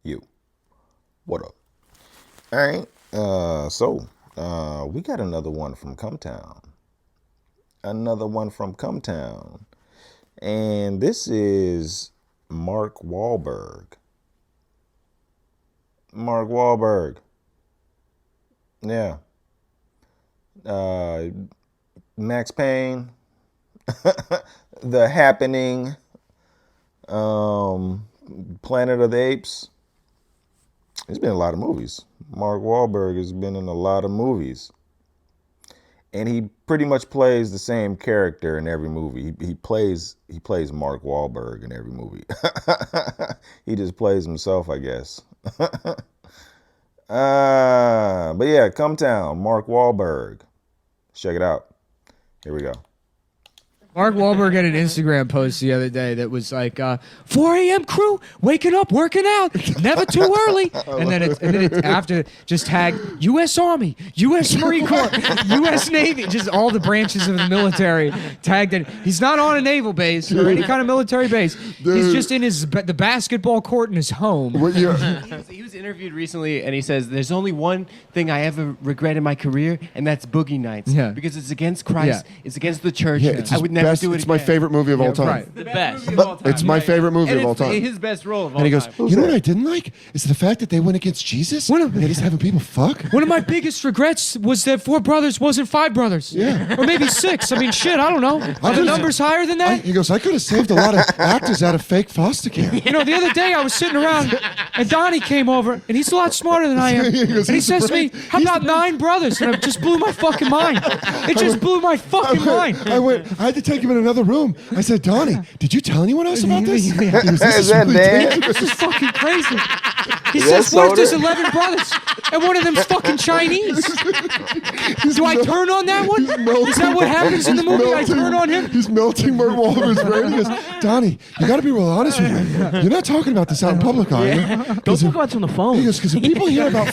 You. What up? All right. So we got another one from CMTOWN. And this is Mark Wahlberg. Yeah. Max Payne. The Happening. Planet of the Apes. He's been in a lot of movies. Mark Wahlberg has been in a lot of movies. And he pretty much plays the same character in every movie. He plays Mark Wahlberg in every movie. He just plays himself, I guess. But yeah, CMTOWN, Mark Wahlberg. Check it out. Here we go. Mark Wahlberg had an Instagram post the other day that was like, 4 a.m. crew, waking up, working out, never too early. And then it's after just tag U.S. Army, U.S. Marine Corps, U.S. Navy, just all the branches of the military tagged in. He's not on a naval base or any kind of military base. Dude. He's just in the basketball court in his home. He was interviewed recently, and he says, "There's only one thing I ever regret in my career, and that's Boogie Nights. Yeah. Because it's against Christ, it's against the church. Yeah, I would never do it It's again." my favorite movie of all time. Right. The best of all time. It's my favorite movie of all time. His best role of all And he goes, time. you know what I didn't like? Is the fact that they went against Jesus and they're just having people fuck. One of my biggest regrets was that 4 brothers wasn't 5 brothers. Yeah. Or maybe 6. I mean, shit, I don't know. Are the numbers higher than that? He goes, I could have saved a lot of actors out of fake foster care. You know, the other day I was sitting around and Donnie came over, and he's a lot smarter than I am. He goes, And he "He's says the to me, brain. how about 9 brothers? And it just blew my fucking mind. It just blew my fucking mind. I had to take him in another room. I said, Donnie, did you tell anyone else about this? He goes, this Is that really Dan? dangerous. This is fucking crazy. He Is says, that what if there's soda? 11 brothers? And one of them's fucking Chinese. Do I turn on that one? Is that what happens in the movie? I turn on him? He's melting Mark Wahlberg's brain. He goes, Donnie, you got to be real honest with me. You're not talking about this out in public, are you? Don't talk about this on the phone. He goes, because if people hear about...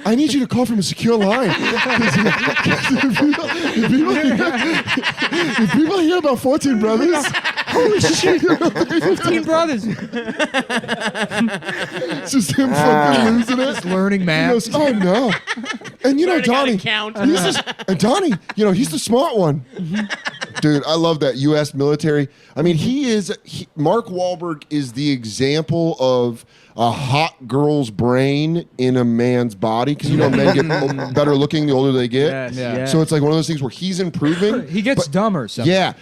I need you to call from a secure line. If people hear about 14 brothers... Holy shit. 15 brothers. It's just him fucking losing it. Just learning He math. goes, oh no. And you know, Donnie, count. and Donnie, you know, he's the smart one. Dude, I love that U.S. military. I mean, Mark Wahlberg is the example of a hot girl's brain in a man's body, because you know men get better looking the older they get. Yeah. So it's like one of those things where he's improving. He gets dumber. Sometimes. Yeah,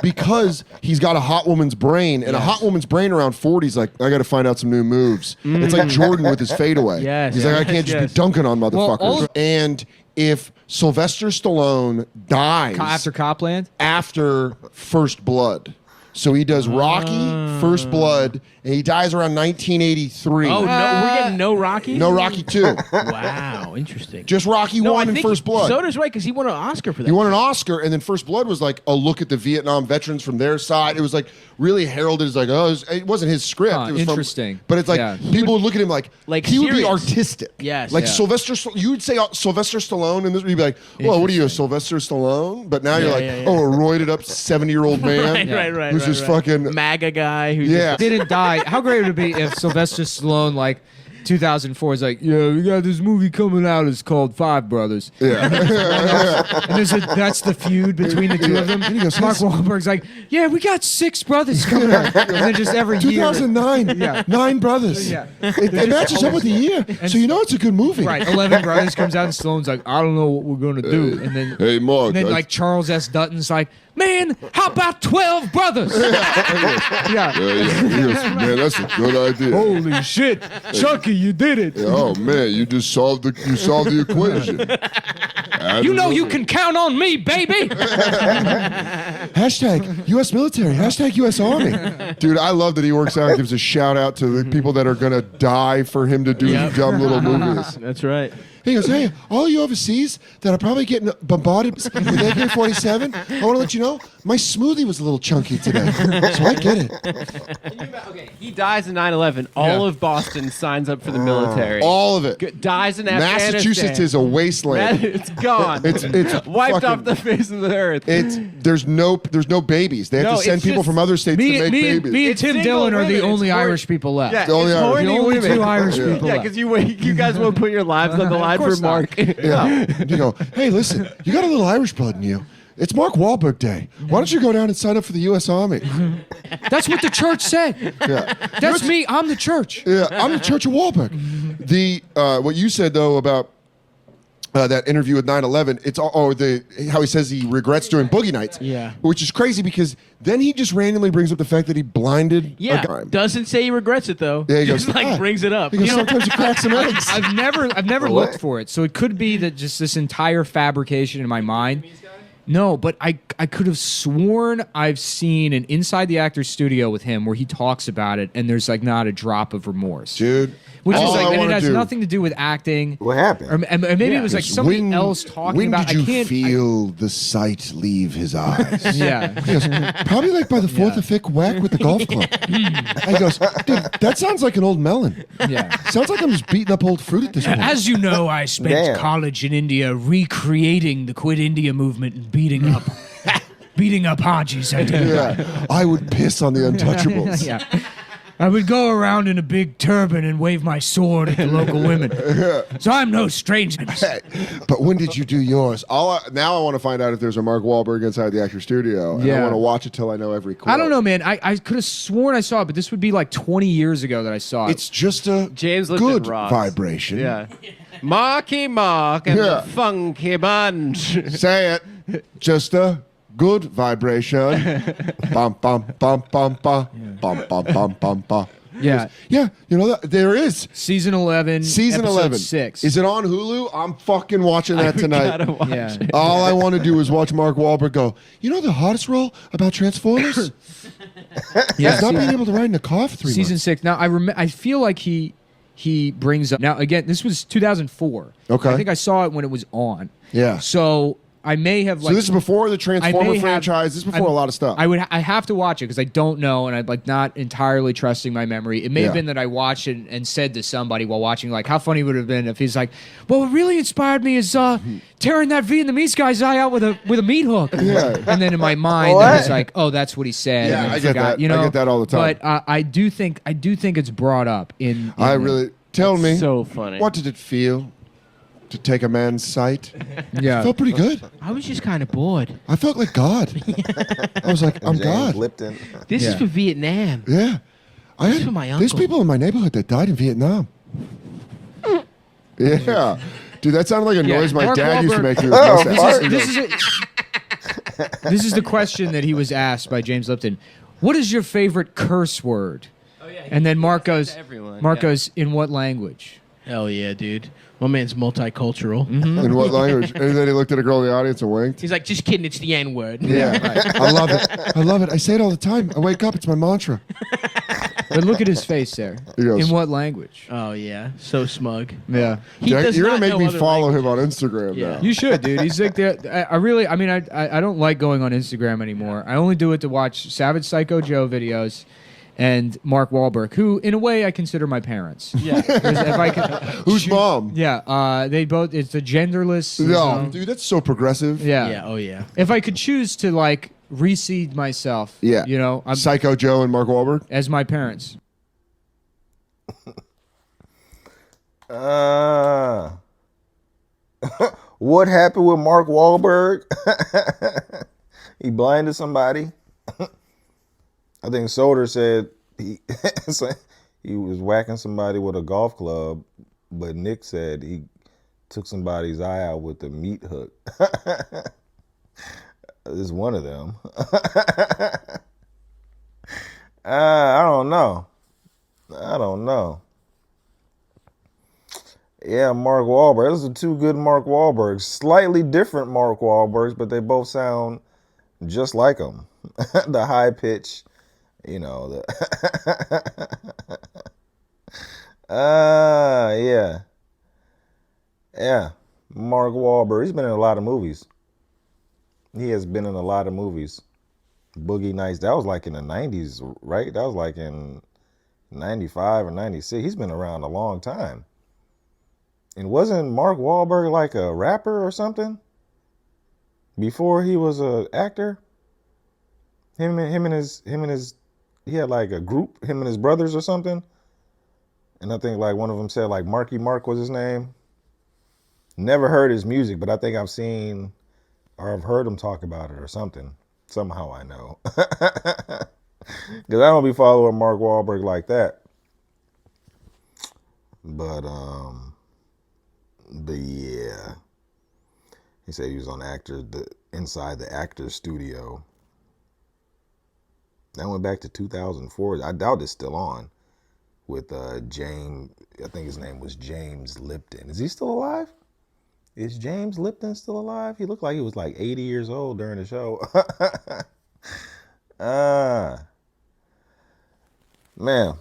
because he's got a hot woman's brain, and a hot woman's brain around 40 is like, I got to find out some new moves. It's like Jordan with his fadeaway. Yes. He's like, I can't just be dunking on motherfuckers. And if Sylvester Stallone dies After Copland? after First Blood. So he does Rocky, First Blood, and he dies around 1983. Oh, no, we're getting no Rocky? No Rocky 2. Wow, interesting. Just Rocky 1 and First Blood. Soda's right, because he won an Oscar for that. He won an Oscar, and then First Blood was like a look at the Vietnam veterans from their side. It was like really heralded as like, it wasn't his script. It was interesting. But it's like people would look at him like he would be serious. artistic. Yes. Like Yeah. you would say Sylvester Stallone, and this you'd be like, well, what are you, a Sylvester Stallone? But now you're like, yeah. oh, a roided up 70-year-old man right. who's just fucking MAGA guy who Didn't die. How great would it be if Sylvester Stallone, like 2004, is like, yeah, we got this movie coming out. It's called Five Brothers. Yeah. And that's the feud between the two of them. And he goes, Mark Wahlberg's like, yeah, we got 6 brothers coming out. And then just every year. 2009, 9 brothers. Yeah. It matches up with the year, so you know it's a good movie. Right, 11 Brothers comes out, and Stallone's like, I don't know what we're going to do. And then, Hey, Mark. and then like, Charles S. Dutton's like, man, how about 12 brothers? Yeah. Man, that's a good idea. Holy shit. Chucky, you did it. Oh man, you just solved the equation. You know you can count on me, baby. Hashtag U.S. military. Hashtag U.S. Army. Dude, I love that he works out and gives a shout out to the people that are gonna die for him to do dumb little movies. That's right. He goes, hey, all you overseas that are probably getting bombarded with AK-47, I want to let you know, my smoothie was a little chunky today. So I get it. Okay, he dies in 9/11. All of Boston signs up for the military. All of it. Dies in Afghanistan. Massachusetts is a wasteland. It's gone. It's wiped fucking- off the face of the earth. There's no babies. They have No, to send it's people just- from other states to make babies. Me and It's Tim single Dillon are the women. only It's horny. Irish people left. Yeah, The only it's Irish. horny The only women. two Irish Yeah. people Yeah, left. because you guys won't put your lives on the line for course not. Mark. Yeah. You go, hey, listen, you got a little Irish blood in you. It's Mark Wahlberg Day. Why don't you go down and sign up for the U.S. Army? That's what the church said. Yeah. That's me. I'm the church. Yeah, I'm the Church of Wahlberg. The what you said though about that interview with 9/11, it's how he says he regrets doing Boogie Nights. Yeah. Which is crazy because then he just randomly brings up the fact that he blinded Yeah, a guy. doesn't say he regrets it though. Yeah, he just goes, like "Ah." brings it up. He goes, sometimes you crack some eggs. I've never looked for it, so it could be that just this entire fabrication in my mind. No, but I could have sworn I've seen an Inside the Actor's Studio with him where he talks about it, and there's like not a drop of remorse, Dude. which is all like, I and it wanna has do nothing to do with acting. What happened? Or maybe it was like is somebody else talking when about. did you I can't feel the sight leave his eyes? Yeah. He goes, probably like by the fourth or fifth whack with the golf club. He goes, dude, that sounds like an old melon. Yeah. Sounds like I'm just beating up old fruit at this point. As you know, I spent Damn. college in India recreating the Quit India movement and beating up Hajis. I did. Yeah, I would piss on the Untouchables. Yeah. I would go around in a big turban and wave my sword at the local women. So I'm no stranger. But when did you do yours? Now I want to find out if there's a Mark Wahlberg Inside the Actor Studio. And I Yeah. want to watch it till I know every quote. I don't know, man. I could have sworn I saw it, but this would be like 20 years ago that I saw it. It's just a James Lipton good rocks. vibration. Yeah. Marky Mark and Yeah. the Funky Bunch. Say it. Just a good vibration. Bum, bum, bum, bum, bum. Bum, bum, bum, bum, bum. Yeah. Yeah, you know, there is. Season 11. Season episode 11. 6. Is it on Hulu? I'm fucking watching that tonight. Gotta watch Yeah. it. All I want to do is watch Mark Wahlberg go, you know the hardest role about Transformers? Yeah. Is not being able to ride in a car for 3 Season months. 6. Now, I feel like he brings up. Now, again, this was 2004. Okay. I think I saw it when it was on. Yeah. So I may have So like. this is before the I Transformer may have- franchise. This is before a lot of stuff. I have to watch it because I don't know, and I'm like not entirely trusting my memory. It may have Yeah. been that I watched it and said to somebody while watching, like, how funny would it have been if he's like, "Well, what really inspired me is tearing that Vietnamese guy's eye out with a meat hook." Yeah. And then in my mind, What? I was like, "Oh, that's what he said." Yeah, and then I get forgot, that. You know, I get that all the time. But I do think it's brought up in. I really tell me. So funny. What did it feel to take a man's sight? Yeah. Felt pretty good. I was just kind of bored. I felt like God. I was like, I'm James God. Lipton. This is Yeah. for Vietnam. Yeah. This is for my There's uncle. people in my neighborhood that died in Vietnam. Yeah. Dude, that sounded like a Yeah. noise my Mark dad used to Wahlberg- make through his Oh, mustache. Mark. This is it. This is the question that he was asked by James Lipton. What is your favorite curse word? Oh, yeah, And then Mark goes, to everyone, Mark yeah. goes, in what language? Hell yeah, dude. My man's multicultural. In what language? And then he looked at a girl in the audience and winked. He's like, just kidding, it's the N word. Yeah. I love it. I love it. I say it all the time. I wake up, it's my mantra. But look at his face there. He goes- In what language? Oh yeah, so smug. Yeah. He does You're going not to make know me other follow him languages. on Instagram Yeah. now. You should, dude. He's like the. I don't like going on Instagram anymore. I only do it to watch Savage Psycho Joe videos and Mark Wahlberg, who, in a way, I consider my parents. Yeah. 'Cause if I could, Who's mom? Yeah, they both. It's a genderless. No, dude, that's so progressive. Yeah. Yeah. Oh yeah. If I could choose to like reseed myself, Yeah. you know, I'm, Psycho Joe and Mark Wahlberg. as my parents. What happened with Mark Wahlberg? He blinded somebody. I think Soder said he was whacking somebody with a golf club, but Nick said he took somebody's eye out with a meat hook. This is one of them. I don't know. Yeah, Mark Wahlberg. Those are two good Mark Wahlbergs. Slightly different Mark Wahlbergs, but they both sound just like him. The high pitch, you know. Yeah. Yeah, Mark Wahlberg. He's been in a lot of movies. He has been in a lot of movies. Boogie Nights. That was like in the 90s, right? That was like in 95 or 96. He's been around a long time. And wasn't Mark Wahlberg like a rapper or something before he was an actor? Him and his he had like a group, him and his brothers or something. And I think like one of them said like Marky Mark was his name. Never heard his music, but I think I've seen or I've heard him talk about it or something. Somehow I know. Because I don't be following Mark Wahlberg like that. But yeah. He said he was on inside the actor's studio. That went back to 2004. I doubt it's still on. With James, I think his name was James Lipton. Is he still alive? Is James Lipton still alive? He looked like he was like 80 years old during the show. Man,